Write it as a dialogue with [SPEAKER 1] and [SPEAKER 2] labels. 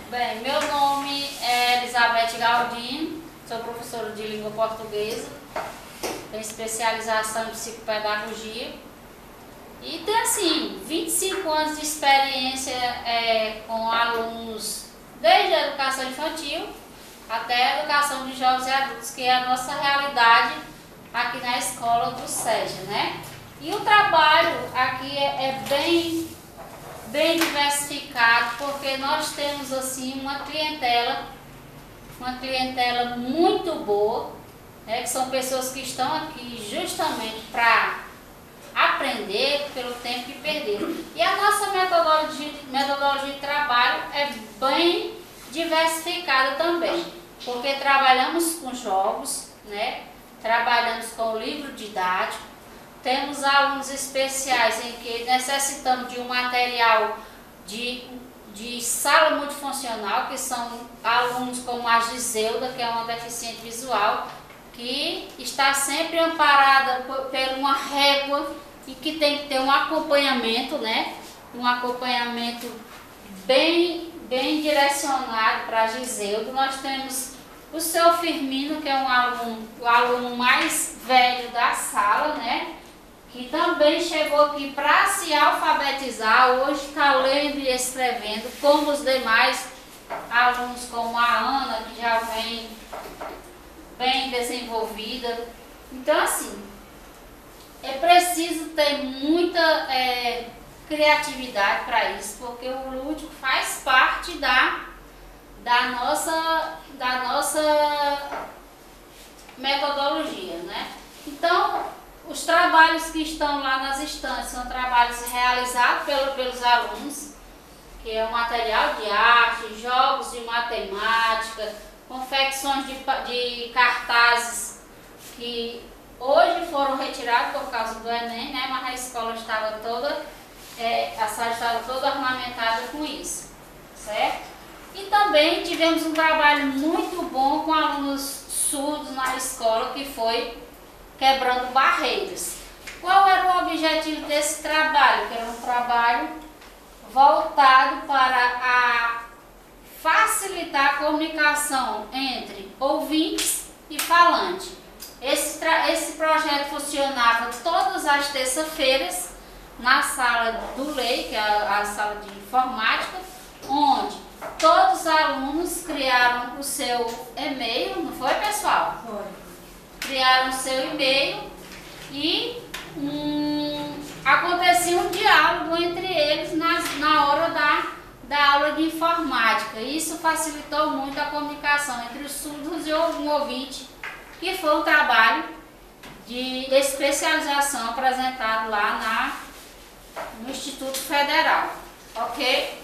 [SPEAKER 1] Bem, meu nome é Elizabeth Galdino, sou professora de língua portuguesa, tenho especialização em psicopedagogia e tenho assim 25 anos de experiência com alunos desde a educação infantil até a educação de jovens e adultos, que é a nossa realidade aqui na escola do SEJA, né? E o trabalho aqui é bem diversificado, porque nós temos assim uma clientela muito boa, né, que são pessoas que estão aqui justamente para aprender pelo tempo que perderam. E a nossa metodologia de trabalho é bem diversificada também, porque trabalhamos com jogos, né, trabalhamos com livro didático. Temos alunos especiais em que necessitamos de um material de sala multifuncional, que são alunos como a Giselda, que é uma deficiente visual, que está sempre amparada por uma régua e que tem que ter um acompanhamento, né? Um acompanhamento bem direcionado para a Giselda. Nós temos o seu Firmino, que é o aluno mais velho da sala, né? Que também chegou aqui para se alfabetizar, hoje está lendo e escrevendo, como os demais alunos, como a Ana, que já vem bem desenvolvida. Então, assim, é preciso ter muita criatividade para isso, porque o lúdico faz parte da nossa metodologia, né? Então, os trabalhos que estão lá nas estantes são trabalhos realizados pelos alunos, que é o material de arte, jogos de matemática, confecções de cartazes que hoje foram retirados por causa do Enem, né? Mas a escola estava toda, a sala estava toda ornamentada com isso, certo? E também tivemos um trabalho muito bom com alunos surdos na escola, que foi quebrando barreiras. Qual era o objetivo desse trabalho? Que era um trabalho voltado para facilitar a comunicação entre ouvintes e falante. Esse projeto funcionava todas as terças-feiras na sala do LEI, que é a sala de informática, onde todos os alunos criaram o seu e-mail, não foi, pessoal? Foi. Criaram seu e-mail e acontecia um diálogo entre eles na hora da aula de informática. Isso facilitou muito a comunicação entre os surdos e um ouvinte, que foi um trabalho de especialização apresentado lá no Instituto Federal. Ok?